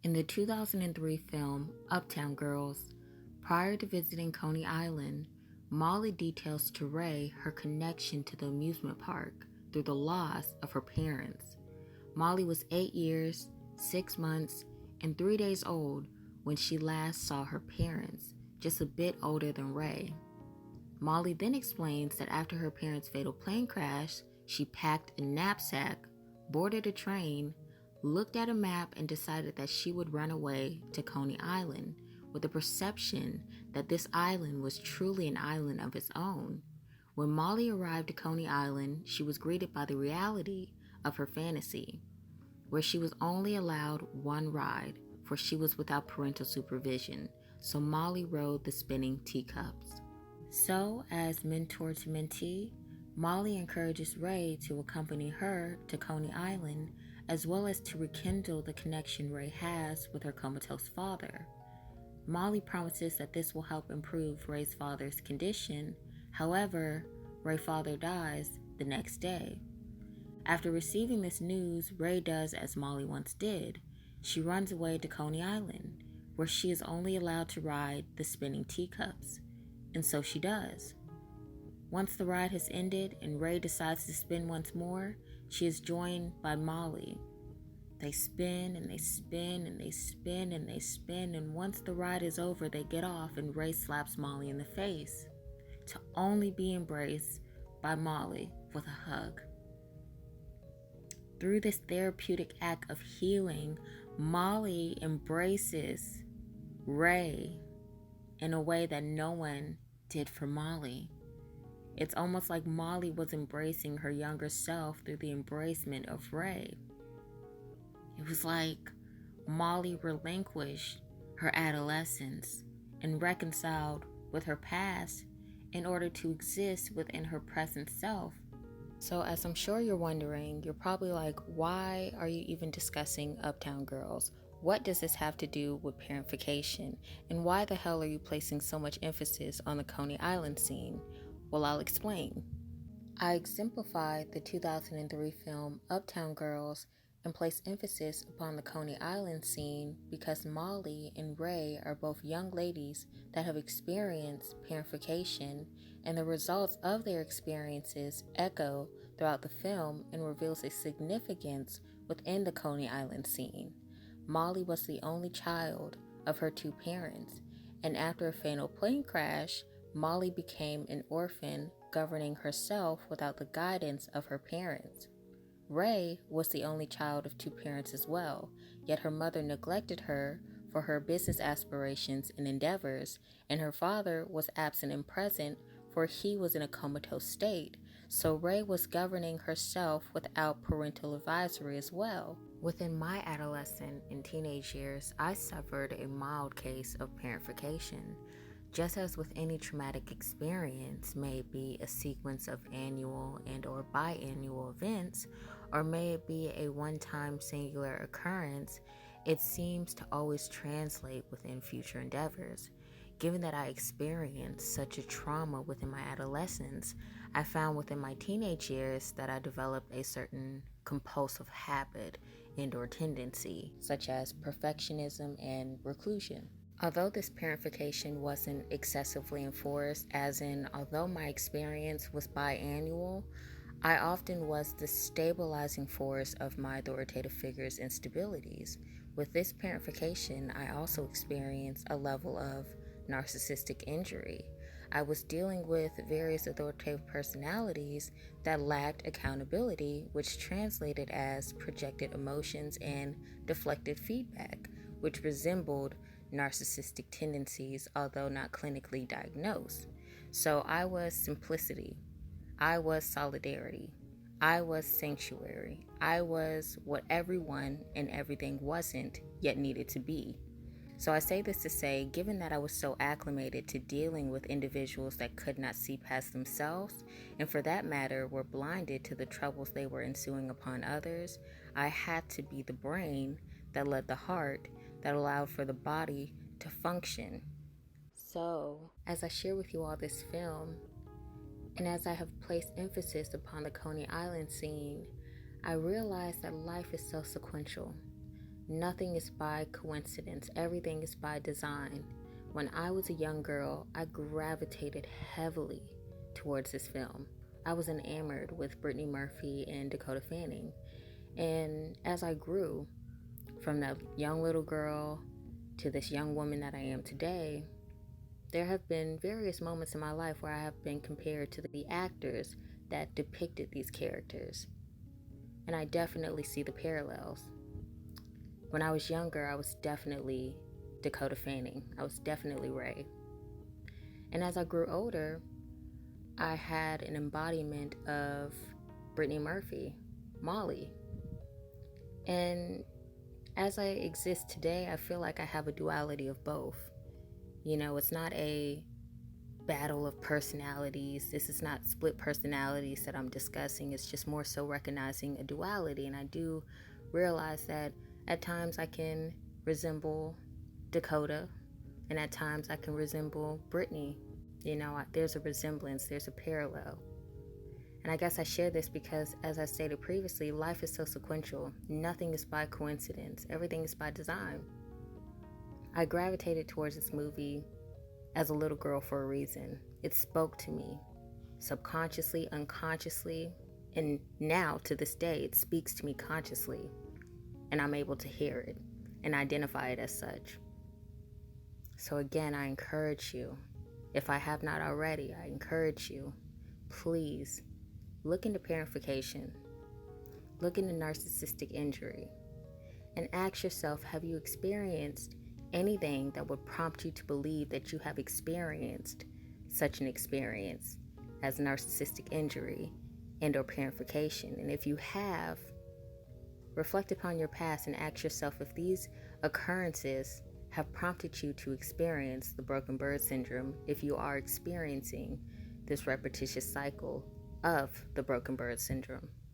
In the 2003 film Uptown Girls, prior to visiting Coney Island, Molly details to Ray her connection to the amusement park through the loss of her parents. Molly was 8 years, 6 months, and 3 days old when she last saw her parents, just a bit older than Ray. Molly then explains that after her parents' fatal plane crash, she packed a knapsack, boarded a train, looked at a map, and decided that she would run away to Coney Island with the perception that this island was truly an island of its own. When Molly arrived at Coney Island, she was greeted by the reality of her fantasy, where she was only allowed one ride, for she was without parental supervision, so Molly rode the spinning teacups. So, as mentor to mentee, Molly encourages Ray to accompany her to Coney Island, as well as to rekindle the connection Ray has with her comatose father. Molly promises that this will help improve Ray's father's condition. However, Ray's father dies the next day. After receiving this news, Ray does as Molly once did. She runs away to Coney Island, where she is only allowed to ride the spinning teacups. And so she does. Once the ride has ended and Ray decides to spin once more, she is joined by Molly. They spin and they spin and they spin and they spin, and once the ride is over, they get off and Ray slaps Molly in the face, to only be embraced by Molly with a hug. Through this therapeutic act of healing, Molly embraces Ray in a way that no one did for Molly. It's almost like Molly was embracing her younger self through the embracement of Ray. It was like Molly relinquished her adolescence and reconciled with her past in order to exist within her present self. So, as I'm sure you're wondering, you're probably like, why are you even discussing Uptown Girls? What does this have to do with parentification? And why the hell are you placing so much emphasis on the Coney Island scene? Well, I'll explain. I exemplified the 2003 film Uptown Girls and place emphasis upon the Coney Island scene because Molly and Ray are both young ladies that have experienced parentification, and the results of their experiences echo throughout the film and reveals a significance within the Coney Island scene. Molly was the only child of her two parents, and after a fatal plane crash, Molly became an orphan, governing herself without the guidance of her parents. Ray was the only child of two parents as well, yet her mother neglected her for her business aspirations and endeavors, and her father was absent and present, for he was in a comatose state, so Ray was governing herself without parental advisory as well. Within my adolescent and teenage years, I suffered a mild case of parentification. Just as with any traumatic experience, may it be a sequence of annual and or biannual events, or may it be a one-time singular occurrence, it seems to always translate within future endeavors. Given that I experienced such a trauma within my adolescence, I found within my teenage years that I developed a certain compulsive habit and or tendency, such as perfectionism and reclusion. Although this parentification wasn't excessively enforced, as in, although my experience was biannual, I often was the stabilizing force of my authoritative figures' instabilities. With this parentification, I also experienced a level of narcissistic injury. I was dealing with various authoritative personalities that lacked accountability, which translated as projected emotions and deflected feedback, which resembled narcissistic tendencies, although not clinically diagnosed. So I was simplicity. I was solidarity. I was sanctuary. I was what everyone and everything wasn't, yet needed to be. So I say this to say, given that I was so acclimated to dealing with individuals that could not see past themselves, and for that matter were blinded to the troubles they were ensuing upon others, I had to be the brain that led the heart, that allowed for the body to function. So, as I share with you all this film, and as I have placed emphasis upon the Coney Island scene, I realize that life is so sequential. Nothing is by coincidence, everything is by design. When I was a young girl, I gravitated heavily towards this film. I was enamored with Brittany Murphy and Dakota Fanning. And as I grew, from that young little girl to this young woman that I am today, there have been various moments in my life where I have been compared to the actors that depicted these characters. And I definitely see the parallels. When I was younger, I was definitely Dakota Fanning. I was definitely Ray. And as I grew older, I had an embodiment of Brittany Murphy, Molly. And as I exist today, I feel like I have a duality of both. You know, it's not a battle of personalities. This is not split personalities that I'm discussing. It's just more so recognizing a duality. And I do realize that at times I can resemble Dakota, and at times I can resemble Brittany. You know, there's a resemblance, there's a parallel. And I guess I share this because, as I stated previously, life is so sequential. Nothing is by coincidence. Everything is by design. I gravitated towards this movie as a little girl for a reason. It spoke to me subconsciously, unconsciously, and now to this day it speaks to me consciously, and I'm able to hear it and identify it as such. So again, I encourage you, if I have not already, I encourage you, please look into parentification, look into narcissistic injury, and ask yourself, have you experienced anything that would prompt you to believe that you have experienced such an experience as narcissistic injury and or parentification? And if you have, reflect upon your past and ask yourself if these occurrences have prompted you to experience the broken bird syndrome, if you are experiencing this repetitious cycle of the broken bird syndrome.